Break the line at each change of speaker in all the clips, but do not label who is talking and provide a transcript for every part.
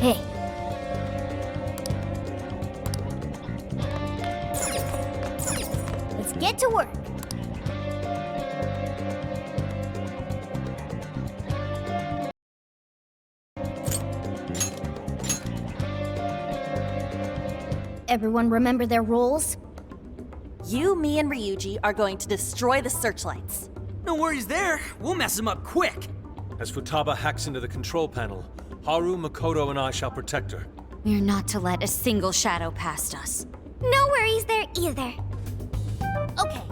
Hey. Let's get to work. Everyone remember their roles?
You, me, and Ryuji are going to destroy the searchlights.
No worries there. We'll mess him up quick.
As Futaba hacks into the control panel, Haru, Makoto, and I shall protect her.
We're not to let a single shadow past us.
No worries there either. Okay,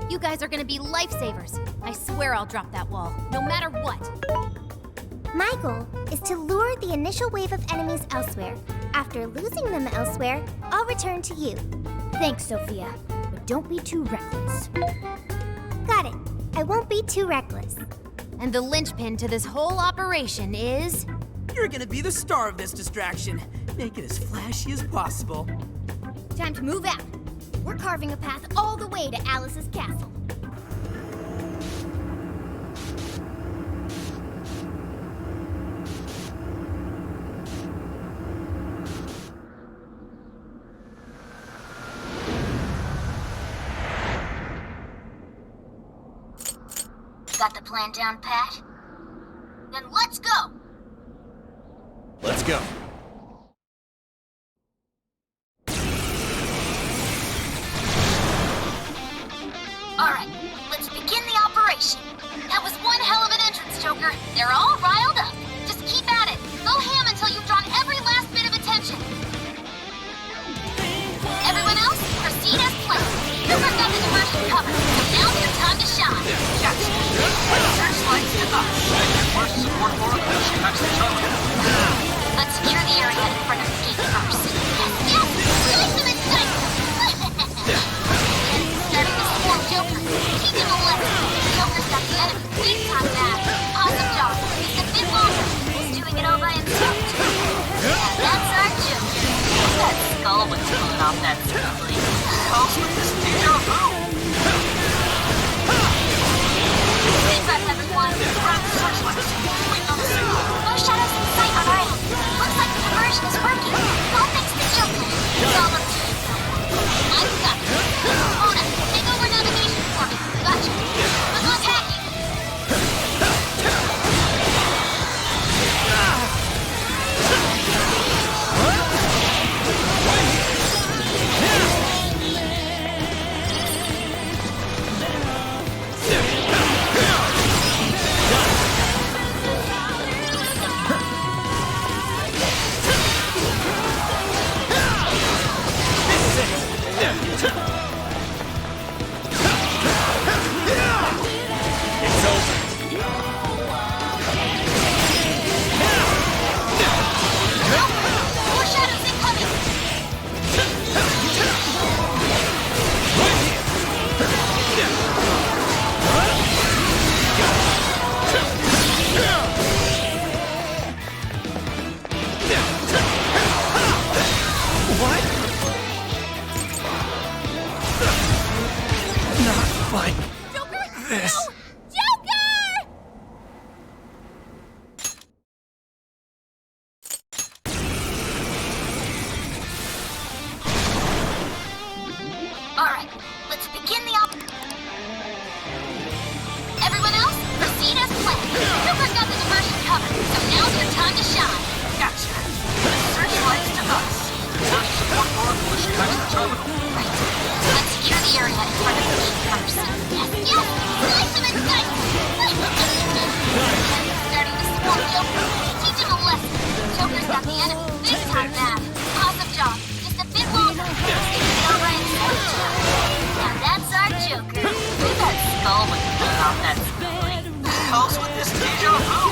you guys are gonna be lifesavers. I swear I'll drop that wall, no matter what.
My goal is to lure the initial wave of enemies elsewhere. After losing them elsewhere, I'll return to you.
Thanks, Sophia, but don't be too reckless.
Got it. I won't be too reckless.
And the linchpin to this whole operation is...
You're gonna be the star of this distraction. Make it as flashy as possible.
Time to move out. We're carving a path all the way to Alice's castle.
Got the plan down, Pat? Then let's go!
Let's go.
Alright, let's begin the operation. That was one hell of an entrance, Joker. They're all riled up. Just keep at it. Go ham until you've drawn every last bit of attention. Everyone else, proceed as planned. Joker's got the diversion covered, so now's your time to shine.
Gotcha. Searchlights to us. First support for a push past the terminal.
Let's secure the area in front of the gate first. Yes, slice them and dice them. Starting to swarm Joker. Teach him a lesson. Joker's got the enemy big time back. Awesome job. Just a bit longer. He's doing it all by himself, too. Yeah, that's our Joker. That skull was pulling off that smoothly.
Calls with this deja vu.
Big breath, everyone.
Grab the searchlights. Wait on the signal.
No shadows in sight on our end. Looks like the diversion is working. All thanks to Joker. It's all up to you. I've got it. Mona, take over navigation for me. Gotcha. Good luck hacking.
It's over.
More shadows incoming.
What? Not like this.
Joker!
Alright, let's begin the Everyone else, proceed as planned. Joker's got the diversion covered, so now's your time to shine.
Gotcha. Searchlights to us. First support for a push past the terminal.
Right. Let's secure the area in front of the gate first. Yes, slice them and dice them. Starting to swarm Joker. Teach him a lesson. Joker's got the enemy big time back. Awesome job. Just a bit longer. All right, now that's our Joker. That skull was pulling off that smoothly.
Calls with this deja vu.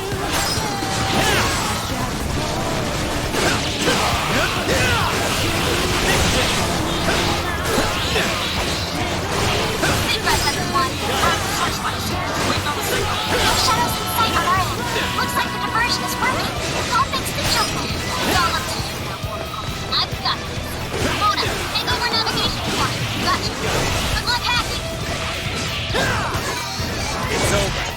Big breath, everyone.
Searchlights. Wait on the signal.
No shadows in sight on our end. Looks like the diversion is working. All thanks to Joker. It's all up to you now. I've got this. Mona, take over navigation for me. Gotcha. Good luck hacking.
It's over.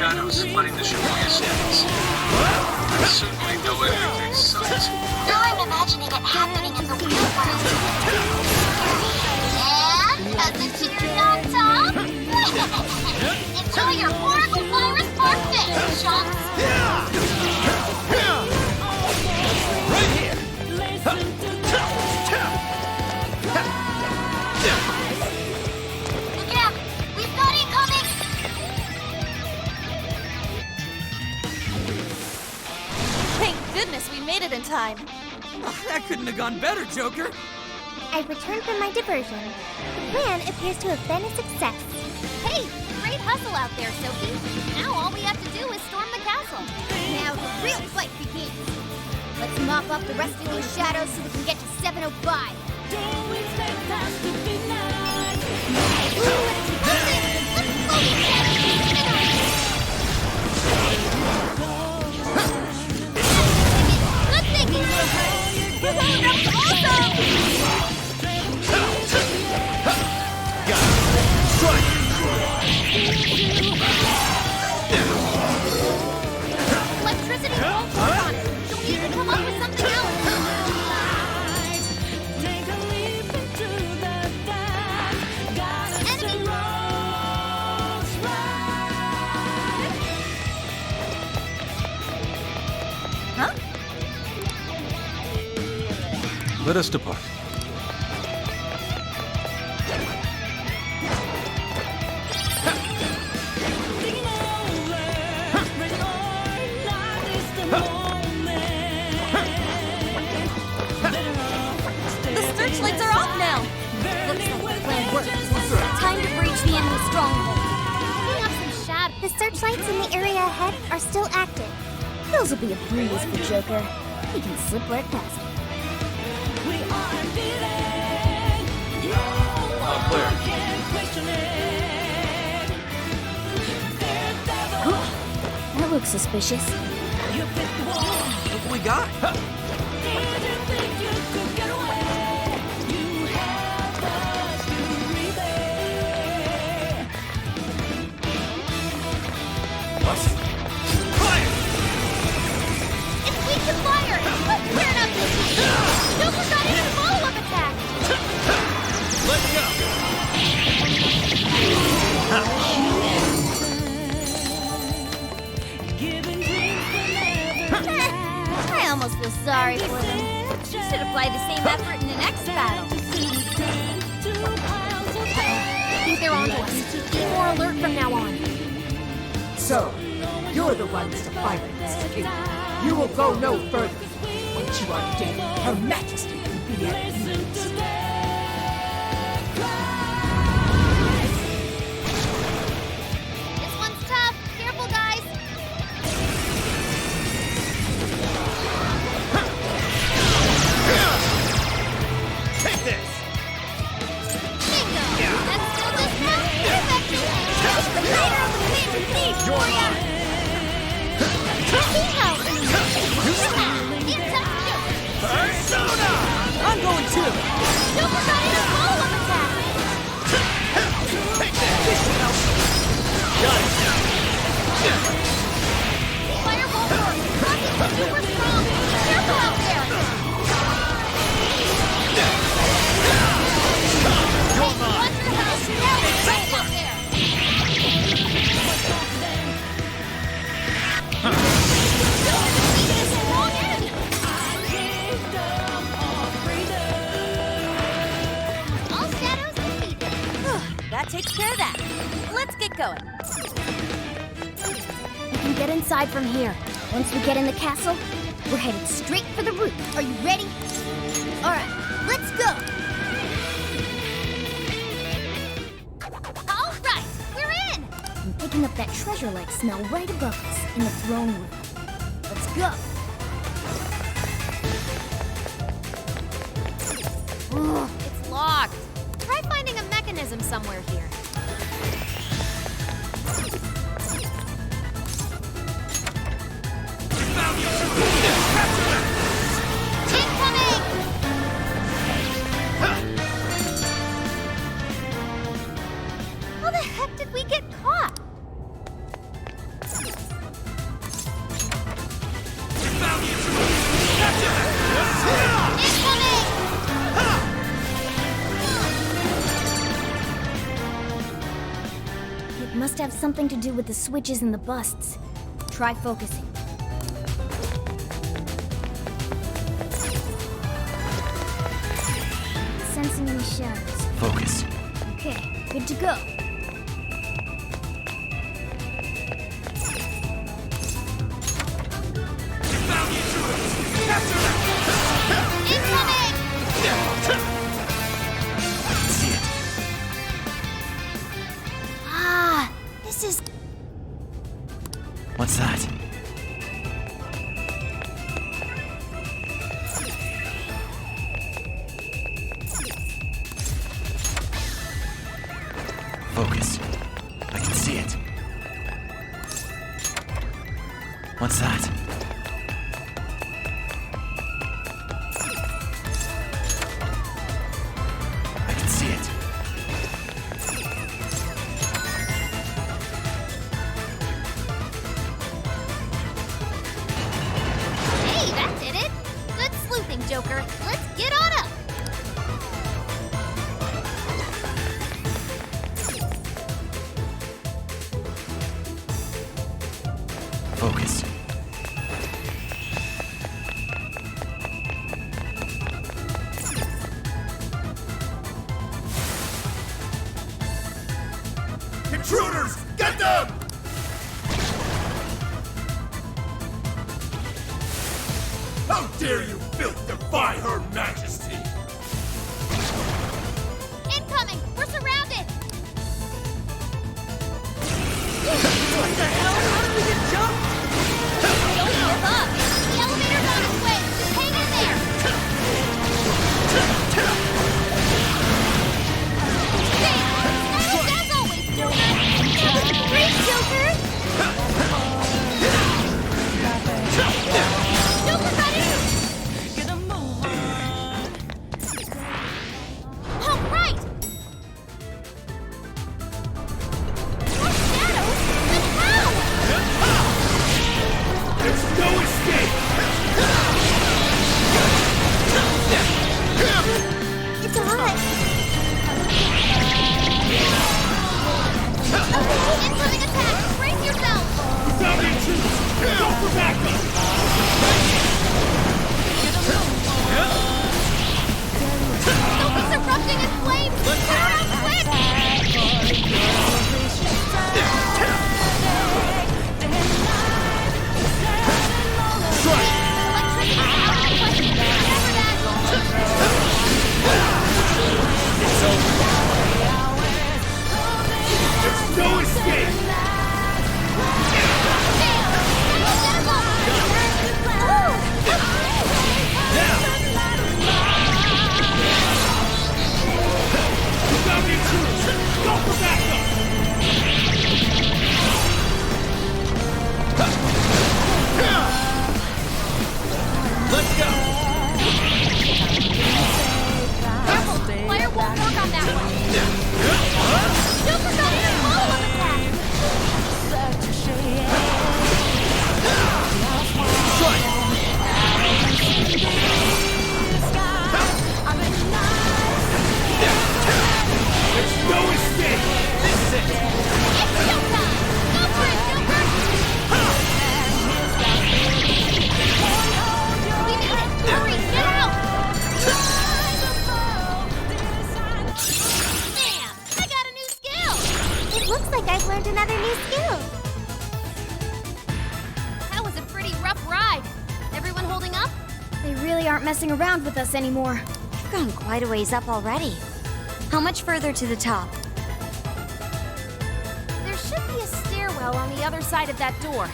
shadows flooding the Shibuya streets. I certainly know everything sucks.
Now I'm imagining it happening in the real world. And as a cherry on top, enjoy your horrible virus parfait, chunks. Look out! We've got incoming!
Thank goodness we made it in time.
That couldn't have gone better, Joker.
I've returned from my diversion. The plan appears to have been a success.
Hey, great hustle out there, Sophie. Now all we have to do is storm the castle.
Now the real fight begins. Let's mop up the rest of these shadows so we can get to 705.
Good thinking, Sophie. That was awesome! Electricity won't work on it. You'll need to come up with something else. Enemy!
Huh?
Let us depart.
The searchlights are off now.
Looks like the plan worked. Time to breach the enemy stronghold. Picking up some shadows.
The searchlights in the area ahead are still active. Those will be a breeze for Joker. He can slip right past it.
All clear.
That looks suspicious.
Look what we got.
It's weak to fire! Let's clear it up this week! Joker got in a follow-up attack!
I almost feel sorry for them.
Should apply the same effort in the next battle. I think they're onto us. Be more alert from now on.
So, you're the ones to fight against King. You will go no further. Once you are dead, Her Majesty will be at ease.
This one's tough. Careful, guys.
Take this!
Bingo! That's still this now? Perfect! The lighter of the wind we need for ya!
Persona! I'm going too.
Joker got in a follow-up attack!
Take this!
This should help.
Fireball works! Rocket's super strong! Careful out there!
You're mine!
Watch your house! Now it's right out there! This is wrong end! All shadows defeated.
That takes care of that. Let's get going.
We can get inside from here. Once we get in the castle, we're headed straight for the roof. Are you ready? All right, let's go.
All right, we're in!
I'm picking up that treasure-like smell right above us in the throne room. Let's go.
Ugh, it's locked. Try finding a mechanism somewhere here. Incoming! How the heck did we get caught?
must have something to do with the switches and the busts. Try focusing. Sensing any shadows.
Focus.
Okay, good to go.
Incoming!
See it.
Ah, this is...
What's that? Focus. I can see it. What's that? I can see it.
Hey, that did it! Good sleuthing, Joker. Let's get on up!
Focus.
Intruders! Get them! How dare you filth defy Her Majesty!
Incoming! We're surrounded! Don't give up! The elevator's on its way! Just hang in there! Damn! As always, Joker! Great, Joker! Joker got in! Oh, right! More shadows? But how?
There's no escape!
It's hot.
Incoming attack! Brace yourself!
Found the intruders! Go for backup!
Joker's erupting in flames! Turn around quick! Electricity power question. Remember that!
There's no escape! Found the intruders! Go for backup!
Let's go!
Careful! Fire won't work on that one! Joker got in a follow-up attack!
There's no escape!
This is it!
It's showtime! Go for it, Joker! We made it! Hurry, get out! Damn! I got a new skill!
It looks like I've learned another new skill.
That was a pretty rough ride. Everyone holding up?
They really aren't messing around with us anymore.
You've gone quite a ways up already. How much further to the top?
There should be a stairwell on the other side of that door.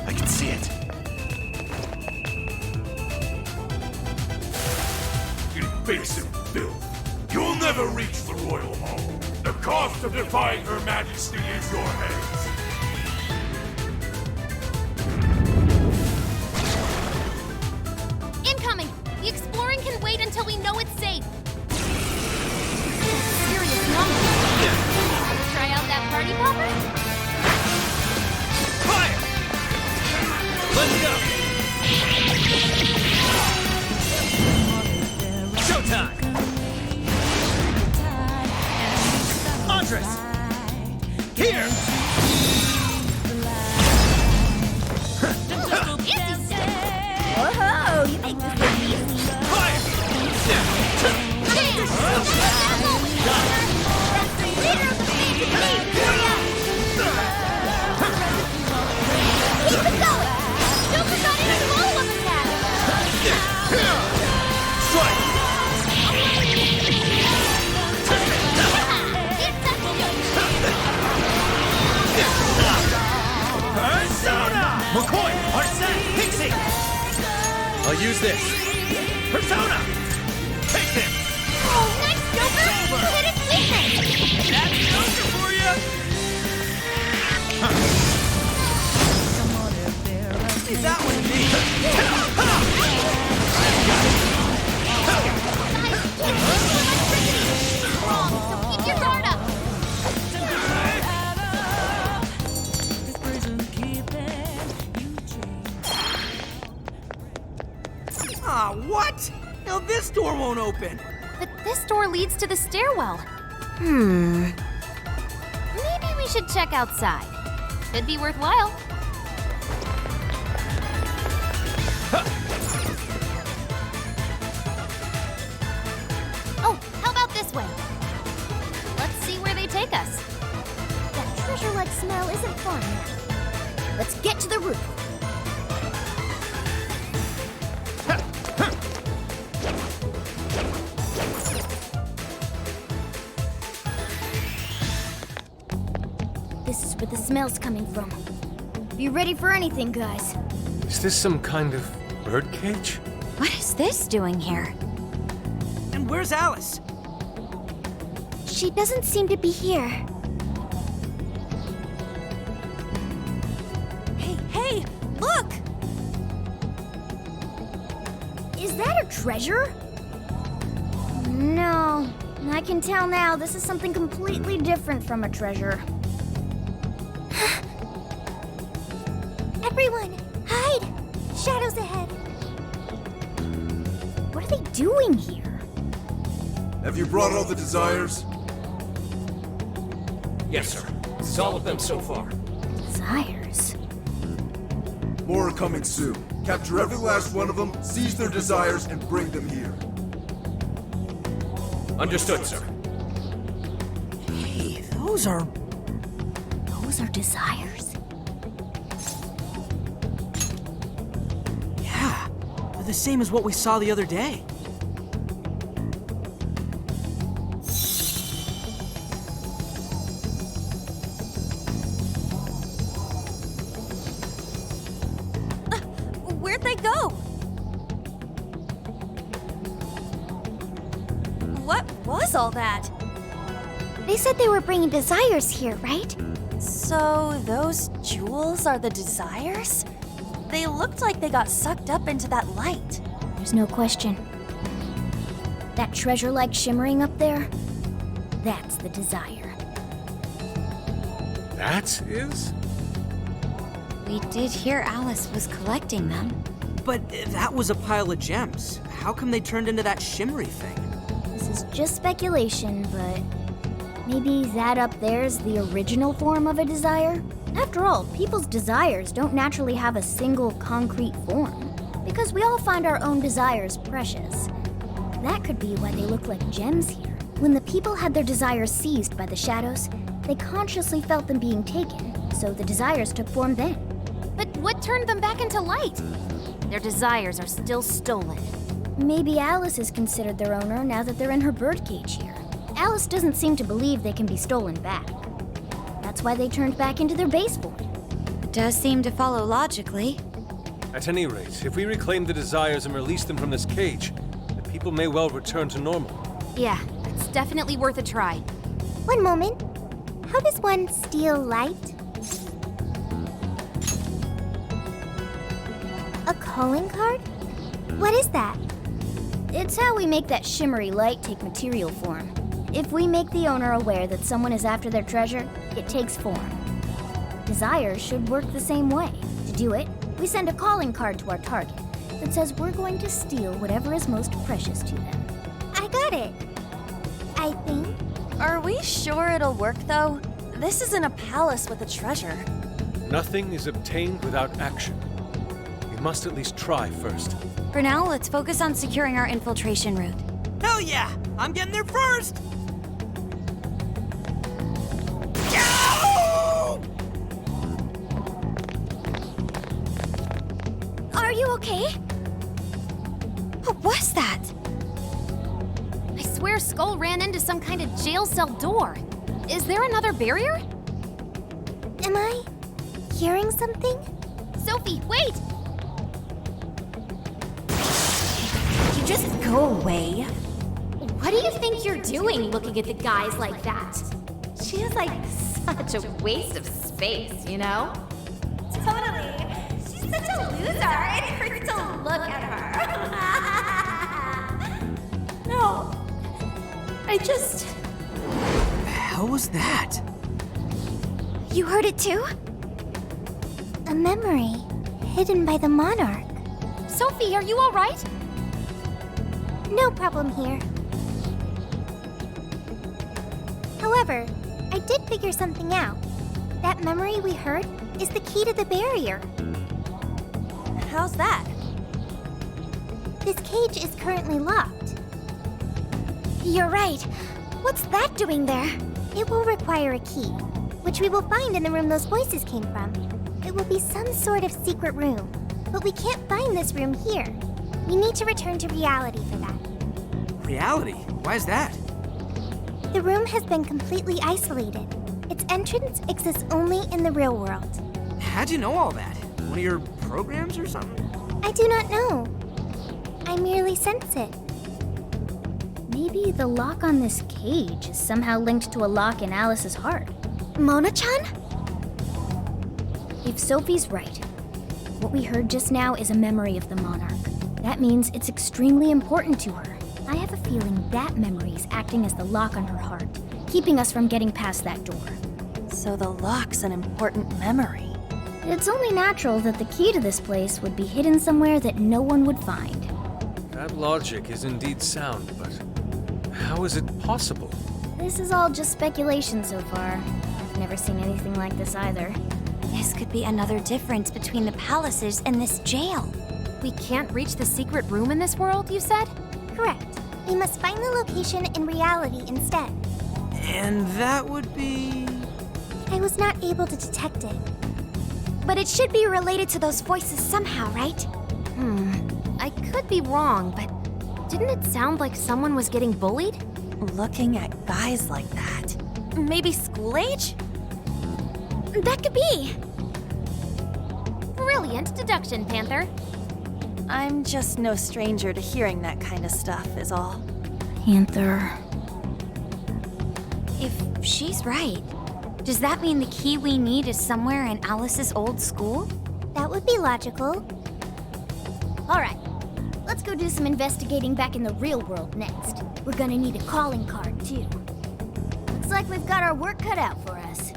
I can see it.
Invasive filth! You'll never reach the Royal Hall. The cost of defying Her Majesty is your heads.
Incoming! The exploring can wait until we know it's safe. Serious number. Wanna try out that party popper?
Fire! Let's go! Showtime! Andres! this? Persona! Take him!
Oh, nice, Joker! You hit his weakness!
That's Joker for you! Leave that one to me.
Wrong, so keep your guard up.
Ah, what? Now this door won't open.
But this door leads to the stairwell. Maybe we should check outside. Could be worthwhile. Oh, how about this way? Let's see where they take us.
That treasure-like smell isn't fun. Let's get to the roof. This is where the smell's coming from. Be ready for anything, guys.
Is this some kind of birdcage?
What is this doing here?
And where's Alice?
She doesn't seem to be here.
Hey, look!
Is that a treasure? No. I can tell now this is something completely different from a treasure. Everyone, hide! Shadows ahead. What are they doing here?
Have you brought all the desires?
Yes, sir. This is all of them so far.
Desires?
More are coming soon. Capture every last one of them, seize their desires, and bring them here.
Understood, sir.
Hey, those are
desires.
Yeah, they're the same as what we saw the other day.
Where'd they go? What was all that?
They said they were bringing desires here, right?
So those jewels are the desires? They looked like they got sucked up into that light.
There's no question. That treasure-like shimmering up there, that's the desire.
That is?
We did hear Alice was collecting them.
But that was a pile of gems. How come they turned into that shimmery thing?
This is just speculation, but maybe that up there's the original form of a desire? After all, people's desires don't naturally have a single concrete form, because we all find our own desires precious. That could be why they look like gems here. When the people had their desires seized by the shadows, they consciously felt them being taken, so the desires took form then.
But what turned them back into light? Their desires are still stolen.
Maybe Alice is considered their owner now that they're in her birdcage here. Alice doesn't seem to believe they can be stolen back. That's why they turned back into their base form.
It does seem to follow logically.
At any rate, if we reclaim the desires and release them from this cage, the people may well return to normal.
Yeah, it's definitely worth a try.
One moment. How does one steal light? A calling card? What is that? It's how we make that shimmery light take material form. If we make the owner aware that someone is after their treasure, it takes form. Desires should work the same way. To do it, we send a calling card to our target that says we're going to steal whatever is most precious to them. I got it. I think.
Are we sure it'll work, though? This isn't a palace with a treasure.
Nothing is obtained without action. We must at least try first.
For now, let's focus on securing our infiltration route.
Hell yeah! I'm getting there first!
Are you okay?
What was that?
I swear Skull ran into some kind of jail cell door. Is there another barrier?
Am I hearing something?
Sophie, wait!
you just go away?
What do you think you're doing looking at the guys like that? She is like such a waste of space, you know?
Totally. She's such a loser. It hurts to look at her. No. I just...
The hell was that?
You heard it too? A memory hidden by the monarch.
Sophie, are you all right?
No problem here. However, I did figure something out. That memory we heard is the key to the barrier.
How's that?
This cage is currently locked. You're right. What's that doing there? It will require a key, which we will find in the room those voices came from. It will be some sort of secret room, but we can't find this room here. We need to return to reality for that.
Reality? Why is that?
The room has been completely isolated. Its entrance exists only in the real world.
How'd you know all that? One of your programs or something?
I do not know. I merely sense it. Maybe the lock on this cage is somehow linked to a lock in Alice's heart. Mona-chan? If Sophie's right, what we heard just now is a memory of the monarch. That means it's extremely important to her. I have a feeling that memory is acting as the lock on her heart, keeping us from getting past that door.
So the lock's an important memory.
It's only natural that the key to this place would be hidden somewhere that no one would find.
That logic is indeed sound, but how is it possible?
This is all just speculation so far. I've never seen anything like this either.
This could be another difference between the palaces and this jail.
We can't reach the secret room in this world, you said?
Correct. We must find the location in reality instead.
And that would be...
I was not able to detect it.
But it should be related to those voices somehow, right?
I could be wrong, but didn't it sound like someone was getting bullied?
Looking at guys like that. Maybe school age?
That could be.
Brilliant deduction, Panther.
I'm just no stranger to hearing that kind of stuff, is all. Panther.
If she's right, does that mean the key we need is somewhere in Alice's old school?
That would be logical. All right, let's go do some investigating back in the real world next. We're gonna need a calling card, too. Looks like we've got our work cut out for us.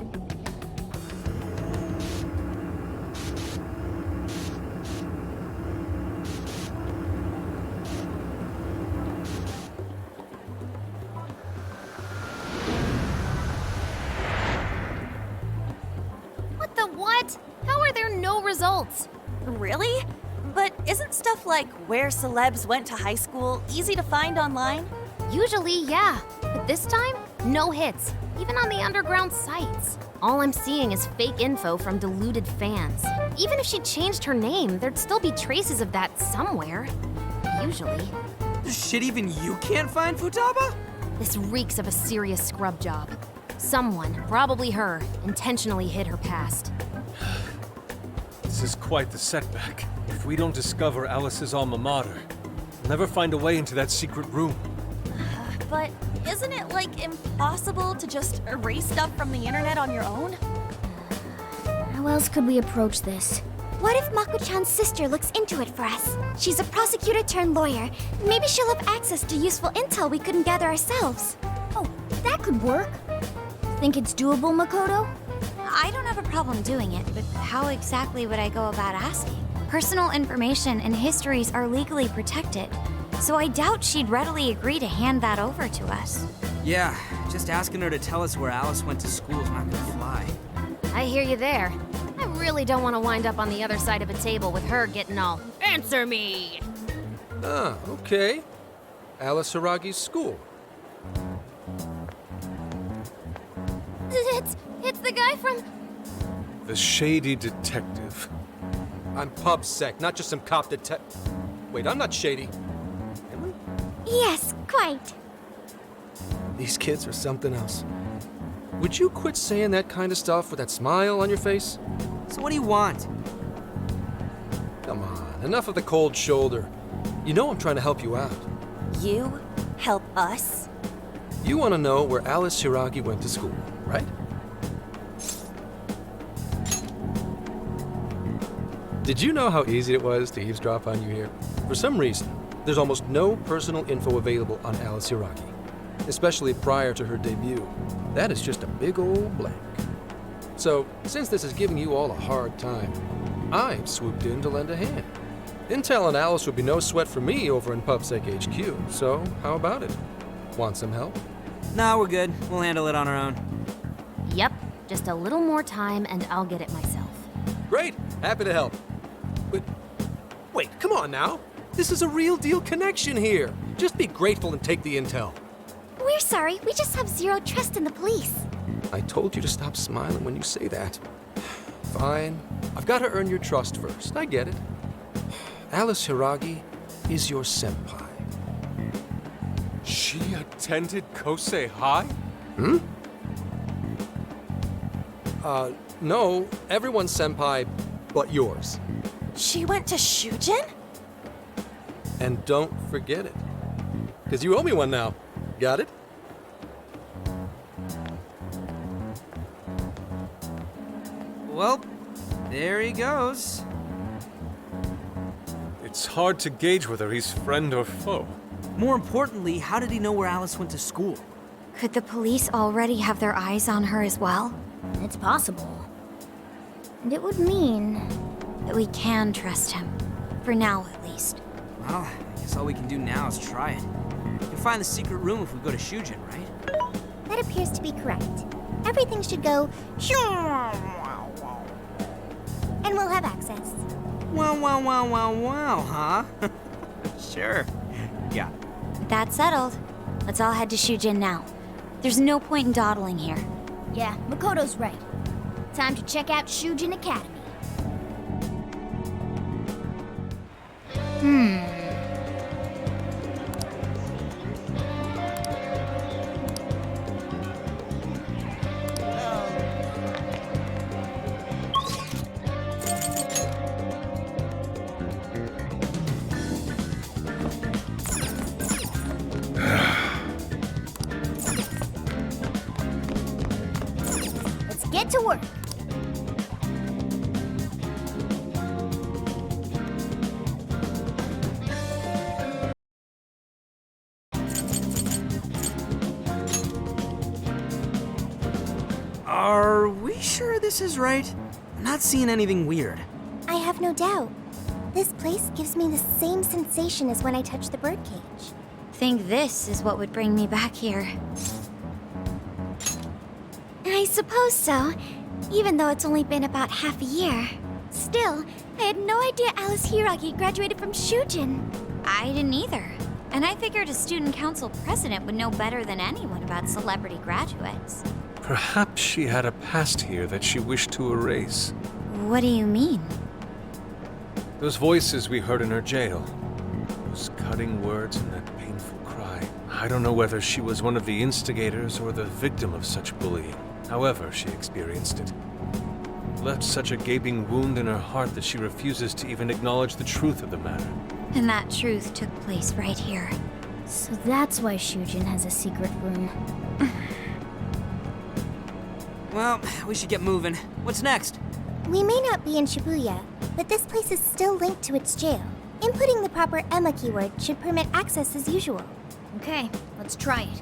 What the what? How are there no results?
Really? But isn't stuff like where celebs went to high school easy to find online?
Usually, yeah. But this time, no hits, even on the underground sites. All I'm seeing is fake info from deluded fans. Even if she changed her name, there'd still be traces of that somewhere. Usually.
Shit, even you can't find Futaba?
This reeks of a serious scrub job. Someone, probably her, intentionally hid her past.
This is quite the setback. If we don't discover Alice's alma mater, we'll never find a way into that secret room.
But isn't it, like, impossible to just erase stuff from the internet on your own?
How else could we approach this?
What if Mako-chan's sister looks into it for us? She's a prosecutor turned lawyer. Maybe she'll have access to useful intel we couldn't gather ourselves.
Oh, that could work. Think it's doable, Makoto?
I don't have a problem doing it, but how exactly would I go about asking? Personal information and histories are legally protected, so I doubt she'd readily agree to hand that over to us.
Yeah, just asking her to tell us where Alice went to school is not gonna fly.
I hear you there. I really don't want to wind up on the other side of a table with her getting all, "Answer me!"
Ah, okay. Alice Haragi's school.
It's the guy from...
The shady detective.
I'm pub sec, not just some cop detective. Wait, I'm not shady. Am I?
Yes, quite.
These kids are something else. Would you quit saying that kind of stuff with that smile on your face?
So what do you want?
Come on, enough of the cold shoulder. You know I'm trying to help you out.
You help us?
You want to know where Alice Shiragi went to school, right? Did you know how easy it was to eavesdrop on you here? For some reason, there's almost no personal info available on Alice Shiragi, especially prior to her debut. That is just a big old blank. So, since this is giving you all a hard time, I've swooped in to lend a hand. Intel on Alice would be no sweat for me over in PubSec HQ, so how about it? Want some help?
Nah, we're good. We'll handle it on our own.
Yep, just a little more time and I'll get it myself.
Great! Happy to help. But, wait, come on now. This is a real deal connection here. Just be grateful and take the intel.
We're sorry, we just have zero trust in the police.
I told you to stop smiling when you say that. Fine. I've got to earn your trust first. I get it. Alice Hiragi is your senpai.
She attended Kosei High?
Hmm? No. Everyone's senpai but yours.
She went to Shujin?
And don't forget it. Because you owe me one now. Got it?
Well, there he goes.
It's hard to gauge whether he's friend or foe.
More importantly, how did he know where Alice went to school?
Could the police already have their eyes on her as well?
It's possible. And it would mean
That we can trust him. For now, at least.
Well, I guess all we can do now is try it. We can find the secret room if we go to Shujin, right?
that appears to be correct. Everything should go and we'll have access.
Wow, huh? Sure. Yeah.
With that settled, let's all head to Shujin now. There's no point in dawdling here.
Yeah, Makoto's right. Time to check out Shujin Academy. Let's get to work.
Are we sure this is right? I'm not seeing anything weird.
I have no doubt. This place gives me the same sensation as when I touched the birdcage.
Think this is what would bring me back here.
I suppose so, even though it's only been about half a year. Still, I had no idea Alice Hiragi graduated from Shujin.
I didn't either. And I figured a student council president would know better than anyone about celebrity graduates.
Perhaps she had a past here that she wished to erase.
What do you mean?
Those voices we heard in her jail. Those cutting words and that painful cry. I don't know whether she was one of the instigators or the victim of such bullying. However she experienced it. Left such a gaping wound in her heart that she refuses to even acknowledge the truth of the matter.
And that truth took place right here.
So that's why Shujin has a secret room.
Well, we should get moving. What's next?
We may not be in Shibuya, but this place is still linked to its jail. Inputting the proper Emma keyword should permit access as usual. Okay, let's try it.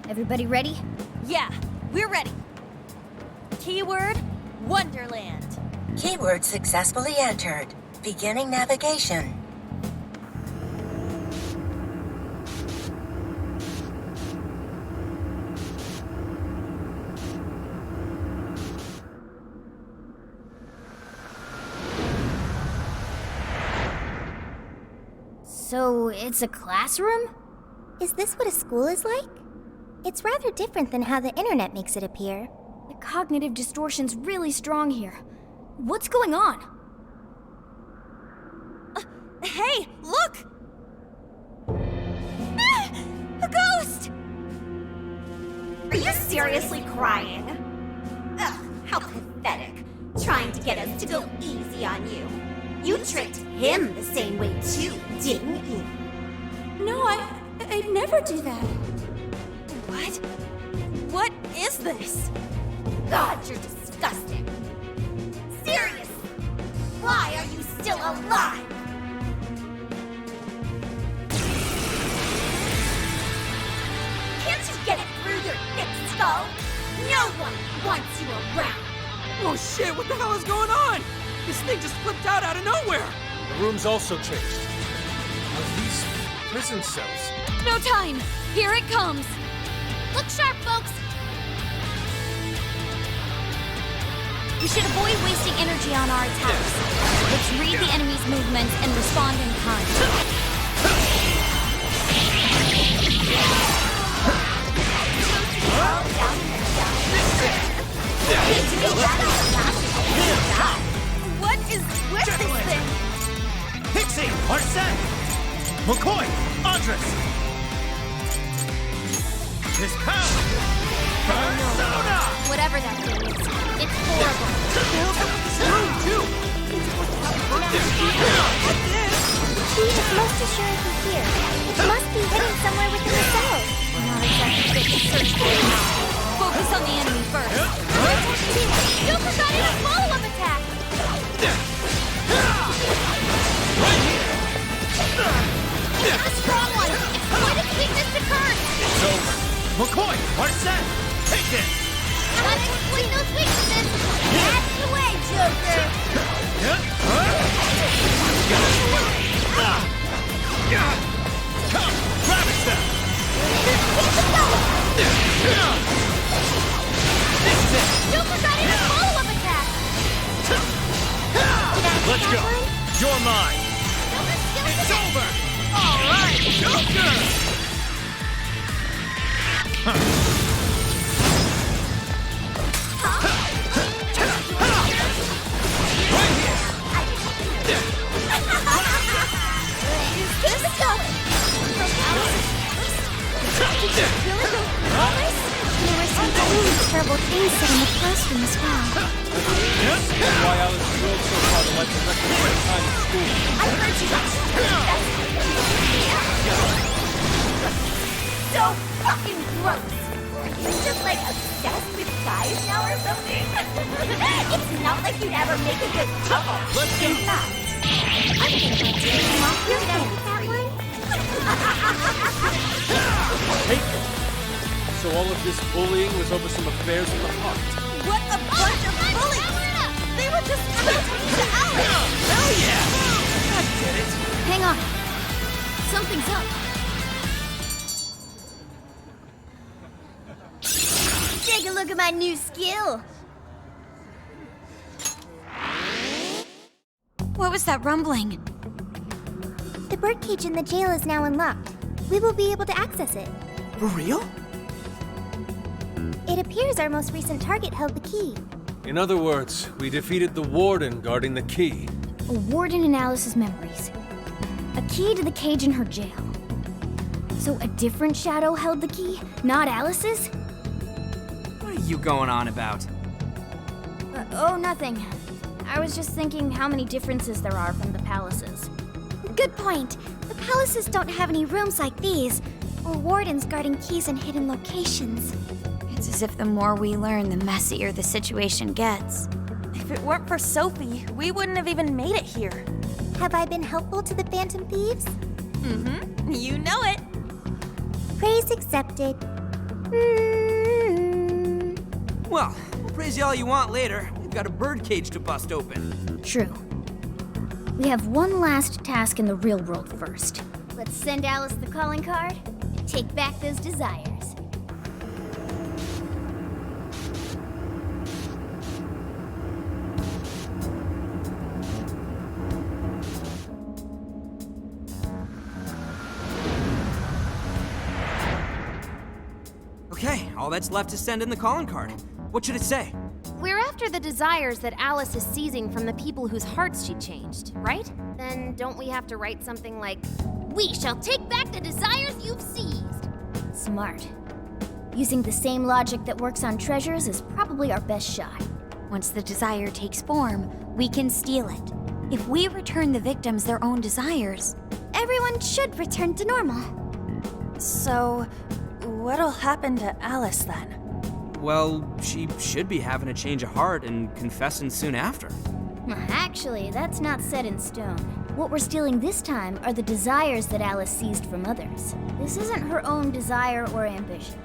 Everybody ready?
Yeah, we're ready. Keyword, Wonderland.
Keyword successfully entered. Beginning navigation.
So, it's a classroom? Is this what a school is like? It's rather different than how the internet makes it appear. The cognitive distortion's really strong here. What's going on?
Hey, look! Ah, a ghost!
Are you seriously crying? Ugh, how pathetic. Trying to get us to go easy on you. You tricked him the same way too, didn't you?
No, I'd never do that. What? What is this?
God, you're disgusting. Serious. Why are you still alive? Can't you get it through your thick skull? No one wants you around.
Oh shit, what the hell is going on? This thing just flipped out of nowhere!
The room's also changed. Are these prison cells?
No time! Here it comes!
Look sharp, folks!
We should avoid wasting energy on our attacks. Let's read the enemy's movements and respond in kind.
What is with this thing?
Pixie! Arsene! McCoy! Andres! His power! Persona!
Whatever that thing is, it's horrible.
He is most assuredly here. It must be hidden somewhere within the cells.
We're not exactly fit to search for it now. Focus on the enemy first.
You forgot a follow-up attack! It's a strong one! Exploit its weakness to curse!
It's over! McCoy! Arsene! Take this!
Gotta exploit those weaknesses!
That's the way, Joker.
Come! Grab it then!
You forgot a follow-up attack!
Let's go! You're mine! It's over! Alright, Joker!
There were some really terrible things said in the classroom as well.
That's why Alice drove so far to let the record spend time in school.
I heard you got so fucking gross. Are you just like obsessed with guys now or something? It's not like you'd ever make a good couple.
Let's go!
In fact, I'm thinking of taking off your name that one.
So all of this bullying was over some affairs of the heart.
What a bunch of bullies! They were just talking to Alice!
Hell yeah! I get it!
Hang on. Something's up.
Take a look at my new skill.
What was that rumbling?
The birdcage in the jail is now unlocked. We will be able to access it.
For real?
It appears our most recent target held the key.
In other words, we defeated the warden guarding the key.
A warden in Alice's memories. A key to the cage in her jail. So a different shadow held the key, not Alice's?
What are you going on about?
Oh, nothing. I was just thinking how many differences there are from the palaces. Good point. The palaces don't have any rooms like these, or wardens guarding keys in hidden locations.
It's as if the more we learn, the messier the situation gets.
If it weren't for Sophie, we wouldn't have even made it here.
Have I been helpful to the Phantom Thieves?
Mm-hmm. You know it.
Praise accepted.
Well, we'll praise you all you want later. We've got a birdcage to bust open.
True. We have one last task in the real world first. Let's send Alice the calling card and take back those desires.
Okay, all that's left is send in the calling card. What should it say?
We're after the desires that Alice is seizing from the people whose hearts she changed, right? Then don't we have to write something like, "We shall take back the desires you've seized"?
Smart. Using the same logic that works on treasures is probably our best shot.
Once the desire takes form, we can steal it. If we return the victims their own desires,
Everyone should return to normal.
So, what'll happen to Alice then?
Well, she should be having a change of heart and confessing soon after.
Actually, that's not set in stone. What we're stealing this time are the desires that Alice seized from others. This isn't her own desire or ambition.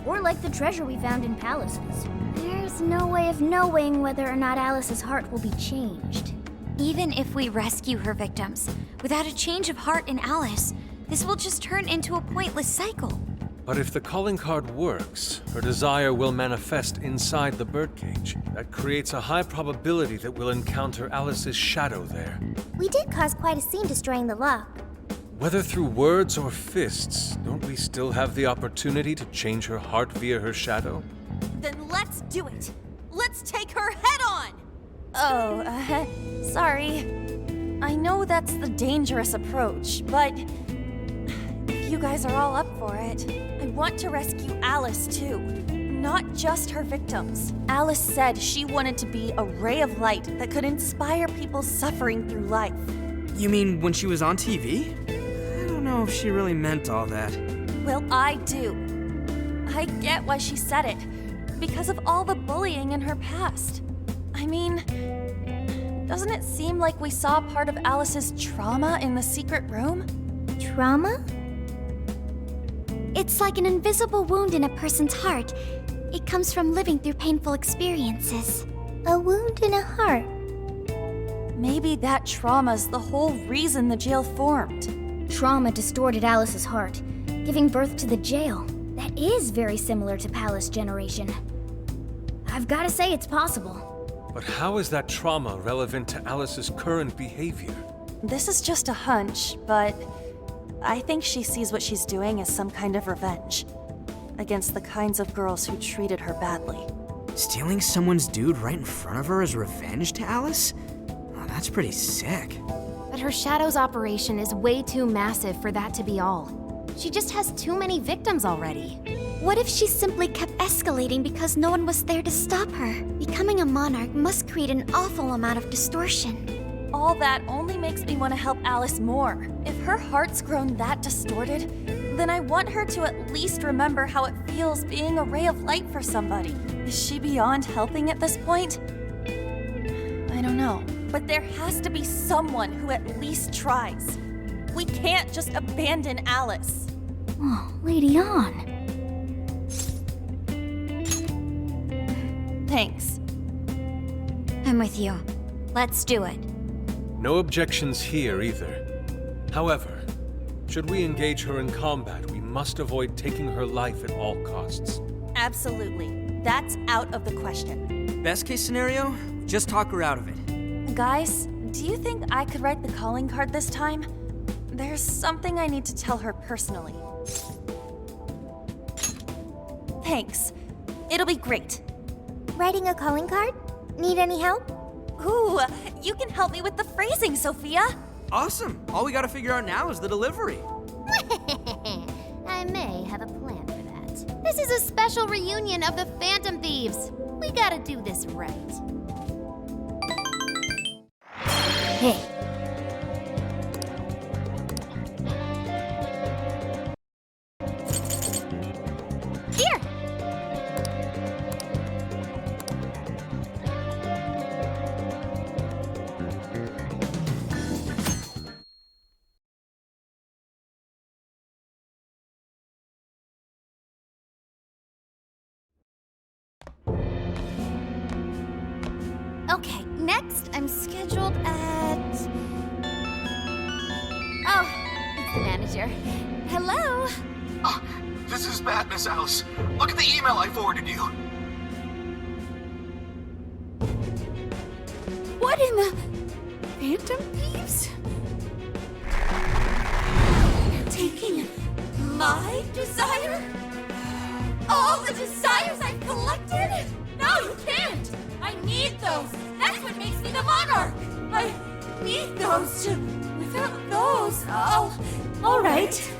Or like the treasure we found in palaces. There's no way of knowing whether or not Alice's heart will be changed.
even if we rescue her victims, without a change of heart in Alice, this will just turn into a pointless cycle.
But if the calling card works, her desire will manifest inside the birdcage. That creates a high probability that we'll encounter Alice's shadow there.
We did cause quite a scene destroying the lock.
Whether through words or fists, don't we still have the opportunity to change her heart via her shadow?
Then let's do it! Let's take her head on! Oh, sorry. I know that's the dangerous approach, but if you guys are all up for it, I want to rescue Alice too. Not just her victims. Alice said she wanted to be a ray of light that could inspire people suffering through life.
You mean when she was on TV? I don't know if she really meant all that.
Well, I do. I get why she said it. Because of all the bullying in her past. I mean, doesn't it seem like we saw part of Alice's trauma in the secret room?
Trauma?
It's like an invisible wound in a person's heart. It comes from living through painful experiences.
A wound in a heart.
Maybe that trauma's the whole reason the jail formed.
Trauma distorted Alice's heart, giving birth to the jail. That is very similar to Palace Generation. I've got to say it's possible.
But how is that trauma relevant to Alice's current behavior?
This is just a hunch, but I think she sees what she's doing as some kind of revenge against the kinds of girls who treated her badly.
Stealing someone's dude right in front of her as revenge to Alice? Oh, that's pretty sick.
But her Shadow's operation is way too massive for that to be all. She just has too many victims already.
What if she simply kept escalating because no one was there to stop her? Becoming a monarch must create an awful amount of distortion.
All that only makes me want to help Alice more. If her heart's grown that distorted, then I want her to at least remember how it feels being a ray of light for somebody. Is she beyond helping at this point? I don't know. But there has to be someone who at least tries. We can't just abandon Alice.
Oh, Lady On.
Thanks.
I'm with you. Let's do it.
No objections here either. However, should we engage her in combat, we must avoid taking her life at all costs.
Absolutely. That's out of the question.
Best case scenario, just talk her out of it.
Guys, do you think I could write the calling card this time? There's something I need to tell her personally. Thanks. It'll be great.
Writing a calling card? Need any help?
Ooh, you can help me with the phrasing, Sophia.
Awesome. All we gotta figure out now is the delivery.
I may have a plan for that. This is a special reunion of the Phantom Thieves. We gotta do this right.
Hey.
Here!
Okay, next I'm scheduled at... Oh, it's the manager. Hello?
Oh, this is bad, Miss Alice. Look at the email I forwarded you.
What in the... Phantom Thieves?
Taking my desire? All the desires I've collected? No, you can't! I need those! That's what makes me the monarch! I need those to... Without those, all right.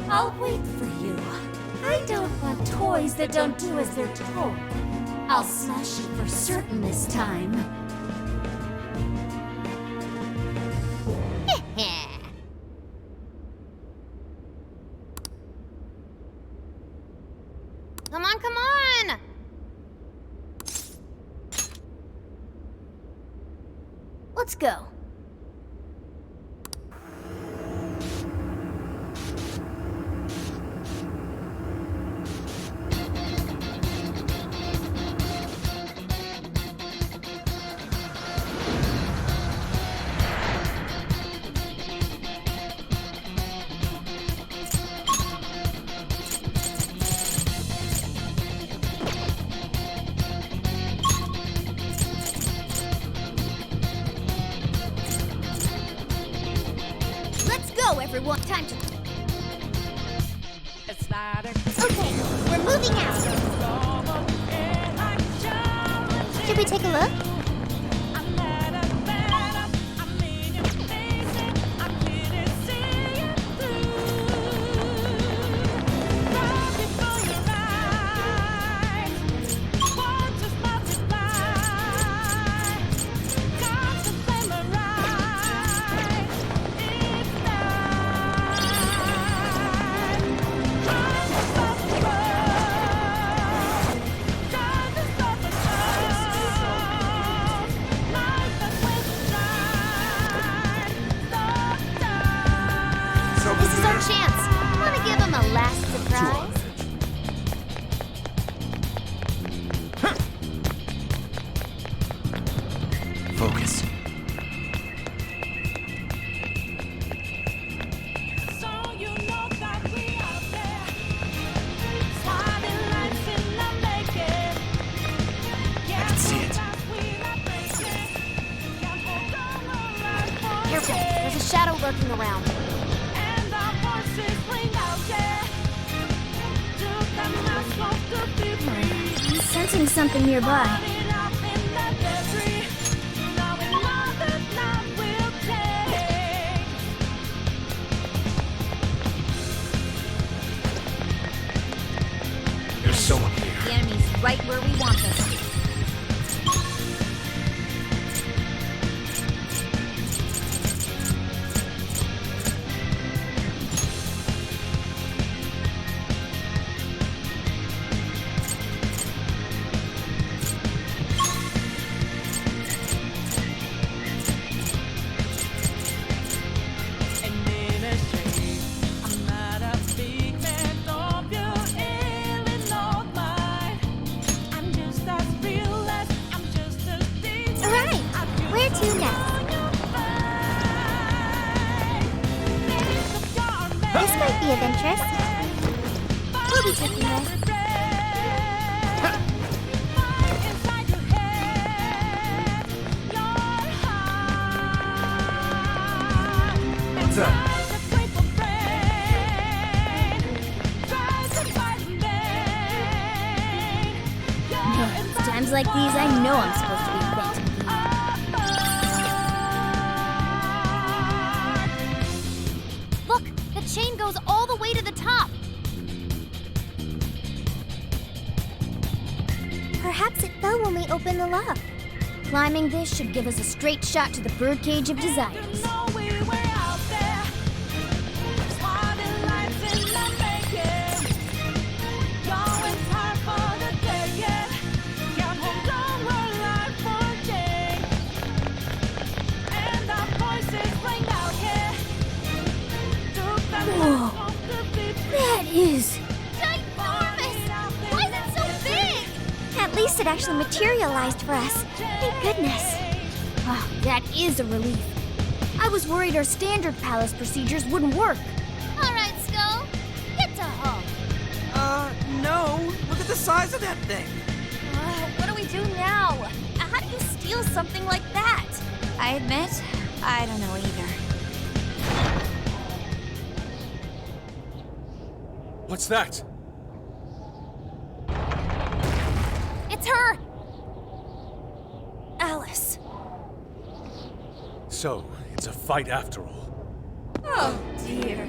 I'll wait for you. I don't want toys that don't do as they're told. I'll smash it for certain this time.
Come on, come on!
Let's go. Everyone, time to... Okay, we're moving out. Should we take a look?
This is our chance. Want to give him a last surprise?
Focus. I can see it.
Careful, there's a shadow lurking around.
I'm sensing something nearby.
There's someone here.
The enemy's right where we want them.
This might be of interest. We'll be taking this.
What's that?
Man, it's times like these I know I'm supposed to be thankful.
Look, the chain goes all the way to the top.
Perhaps it fell when we opened the lock. Climbing this should give us a straight shot to the birdcage of desires. Whoa, that is
ginormous! Why is it so big?
At least it actually materialized for us. Thank goodness. Wow, that is a relief. I was worried our standard palace procedures wouldn't work.
All right, Skull. Get to home.
No. Look at the size of that thing.
What do we do now? How do you steal something like that?
I admit, I don't know either.
What's that?
It's her!
Alice.
So, it's a fight after all.
Oh dear.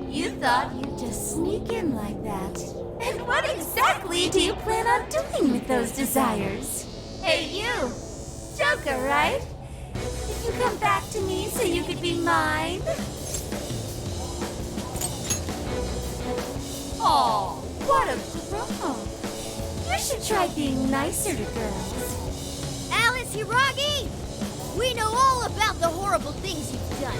You thought you'd just sneak in like that. And what exactly do you plan on doing with those desires? Hey you! Joker, right? Did you come back to me so you could be mine? Oh, what a grump. should try being nicer to girls.
Alice Hiragi! We know all about the horrible things you've done.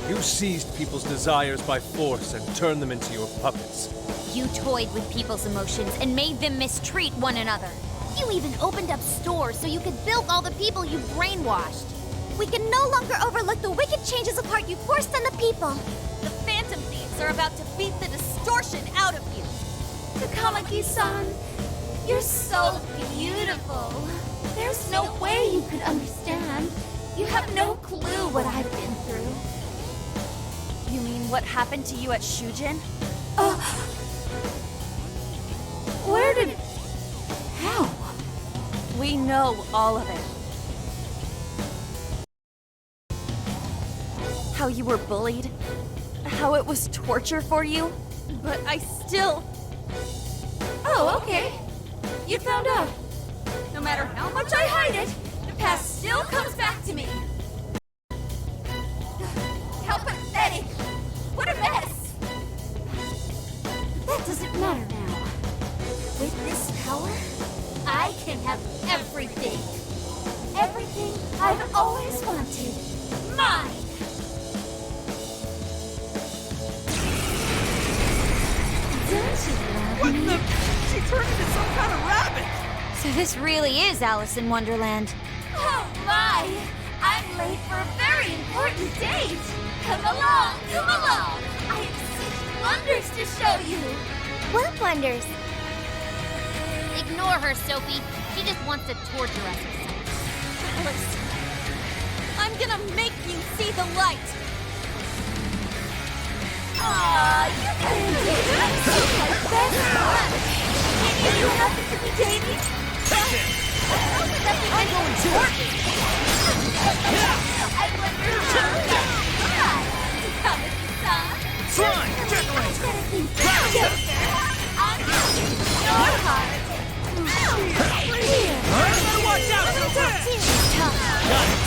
You seized people's desires by force and turned them into your puppets.
You toyed with people's emotions and made them mistreat one another.
You even opened up stores so you could bilk all the people you brainwashed.
We can no longer overlook the wicked changes of heart you forced on the people. The Phantom Thieves are about to beat the distortion out of you.
Takamaki-san, you're so beautiful. There's no way you could understand. You have no clue what I've been through.
You mean what happened to you at Shujin?
Where did... How?
We know all of it. How you were bullied, how it was torture for you, but I still...
Oh, okay. You found out. No matter how much I hide it, the past still comes back to me. How pathetic! What a mess! That doesn't matter now. With this power, I can have everything. Everything I've always wanted. Mine! Don't you love
What
me?
the? She turned into some kind of rabbit!
So this really is Alice in Wonderland.
Oh my! I'm late for a very important date! Come along, come along! I have such wonders to show you!
What wonders?
Ignore her, Sophie. She just wants to torture us or something.
Alice, I'm gonna make you see the light!
Aw, you couldn't do that! My best friend! Can you happen to be dating?
I'm going to work!
I wonder how that's Thomas-san.
Slime! Jack-o'-lantern!
I'm going your heart.
Better watch out, Joker!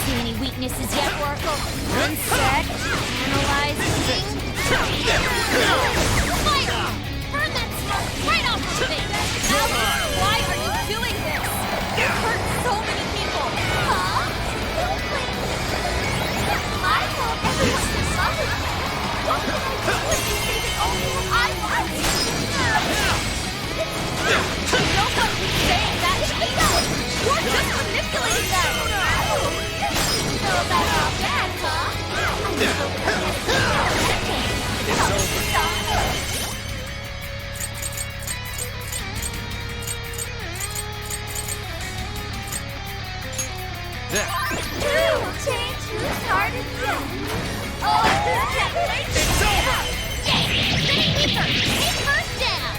See any weaknesses yet, Oracle? One sec. Analyzing.
Fire! Burn that smoke right off her face!
Alice, why are you doing this? You hurt so many people!
Huh? I thought everyone was loving me. What can I do when you say that only I want it?
No one keeps saying that to me! You're just manipulating them!
You know about how bad, huh? Who will change whose heart again? Oh, this can't wait to
It's over!
Take her down!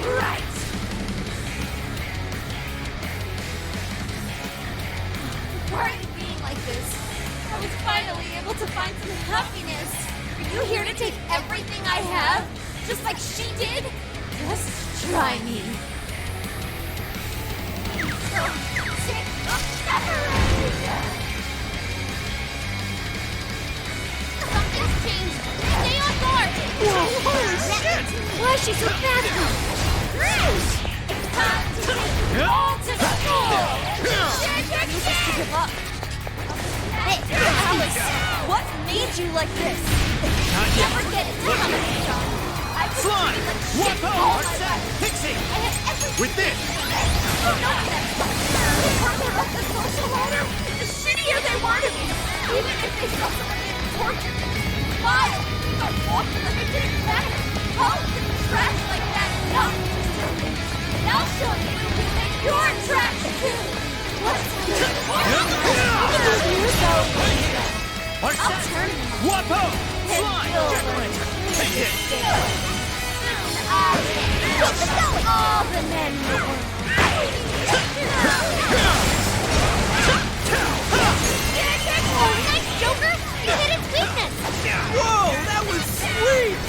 Right. Why are you being like this? I was finally able to find some happiness. Are you here to take everything I have? Just like she did? Just try me.
Something's changed. Stay on guard!
Whoa, holy shit! Why is she so bad at us?
It's time to take all to the floor!
To give up. Alice, what made you like this?
Not yet.
Never get it done, son. I was
Slime!
feeling like
What
shit
the?
all
What's
my
that?
life.
Pixie!
I had everything.
With this!
Oh, no, the further up the social ladder, the shittier they were to me. Even if they saw someone getting tortured. Smile! I walked them, it didn't matter. How could trash like that not disturb me? And I'll show you that you're trash too. What's
Arch
I'll
set!
turn him
Wapo!
and
Slime!
you'll
Jack-o'-lantern! Take it!
Soon I will all the men in the world.
Oh, nice, Joker! You hit its weakness!
Whoa, that was sweet!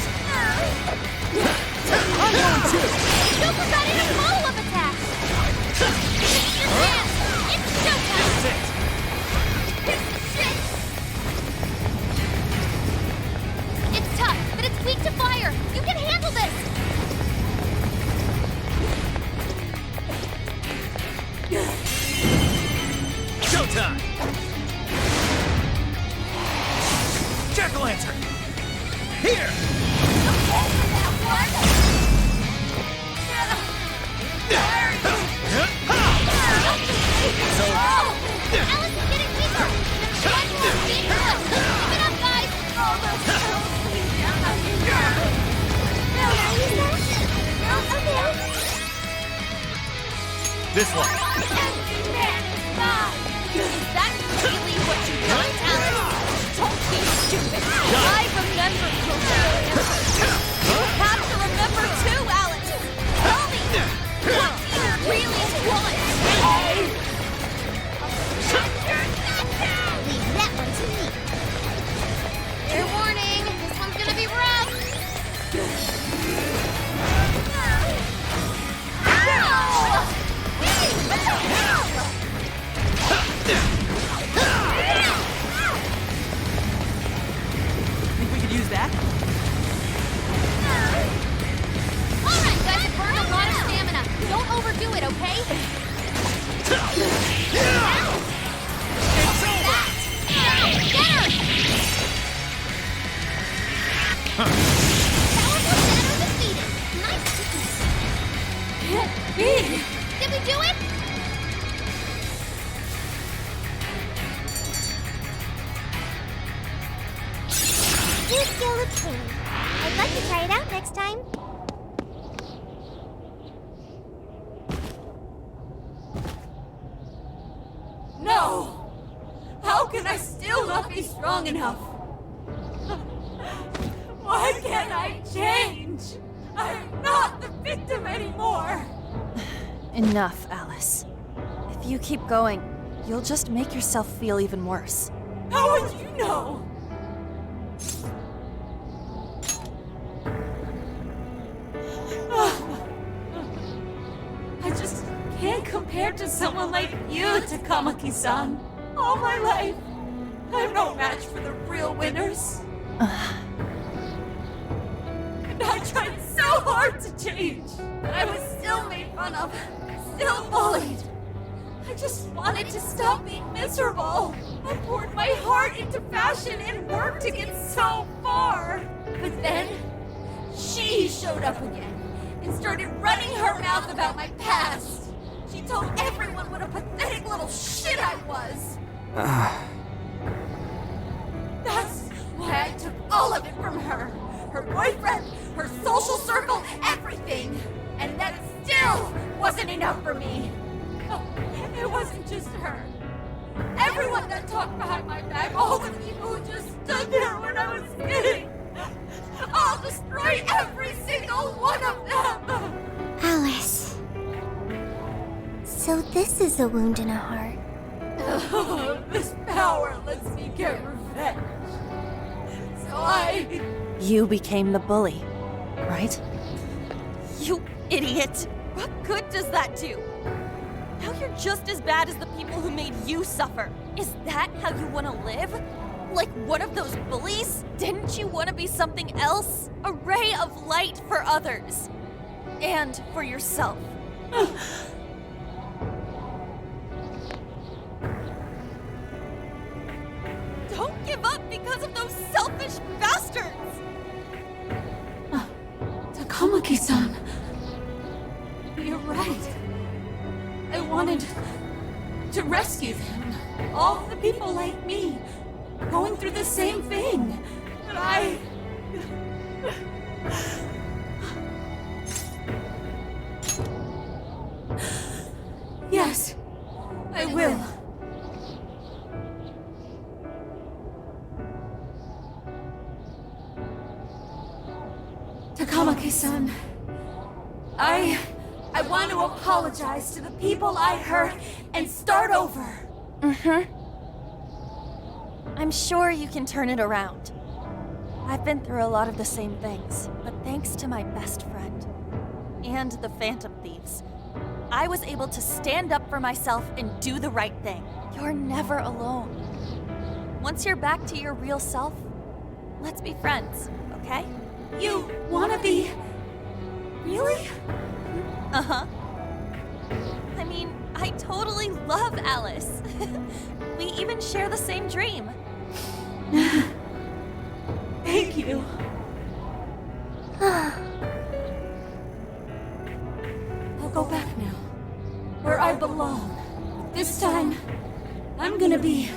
I'm going to!
Joker got in a follow-up attack! Your chance! It's showtime!
That's it!
Shit!
Jack-o'-lantern! Here!
Alice is getting weaker! She might be more dangerous! Keep it up, guys!
This one.
Is that really what you want, Alice? Don't be stupid. I remember Coach. You have to remember too, Alice. Tell me, what do you really want?
Leave that one to me.
Fair warning, this one's gonna be rough.
Think we could use that?
Alright, guys, you burned a lot of stamina. Don't overdo it, okay?
It's over!
Get her! Powerful shadow defeated. Nice. Did we do it?
You still look clean. I'd like to try it out next time.
No! How can I still not be strong enough? Why can't I change? I'm not the victim anymore!
Enough, Alice. If you keep going, you'll just make yourself feel even worse.
How would you know? I just can't compare to someone like you, Takamaki-san. All my life, I'm no match for the real winners. And I tried so hard to change, but I was still made fun of, still bullied. I just wanted to stop being miserable. I poured my heart into fashion and worked to get so far. But then, she showed up again and started running her mouth about my past. She told everyone what a pathetic little shit I was. That's why I took all of it from her. Her boyfriend, her social circle, everything. And that still wasn't enough for me. It wasn't just her. Everyone that talked behind my back, all the people who just stood there when I was kidding. I'll destroy every single one of them!
Alice. So this is a wound in a heart.
This power lets me get revenge. So
You became the bully, right? You idiot! What good does that do? Now you're just as bad as the people who made you suffer. Is that how you want to live? Like one of those bullies? Didn't you want to be something else? A ray of light for others. And for yourself. Don't give up because of those selfish bastards!
Takamaki-san. You're right. I wanted to rescue them. All the people like me, going through the same thing. But I... Yes, I will. Takamaki-san, I want to apologize to the people I hurt and start over.
I'm sure you can turn it around. I've been through a lot of the same things, but thanks to my best friend and the Phantom Thieves, I was able to stand up for myself and do the right thing. You're never alone. Once you're back to your real self, let's be friends, okay?
You wanna be... Really?
Uh-huh. I mean, I totally love Alice. We even share the same dream.
Thank you. I'll go back now, where I belong. This time, I'm gonna be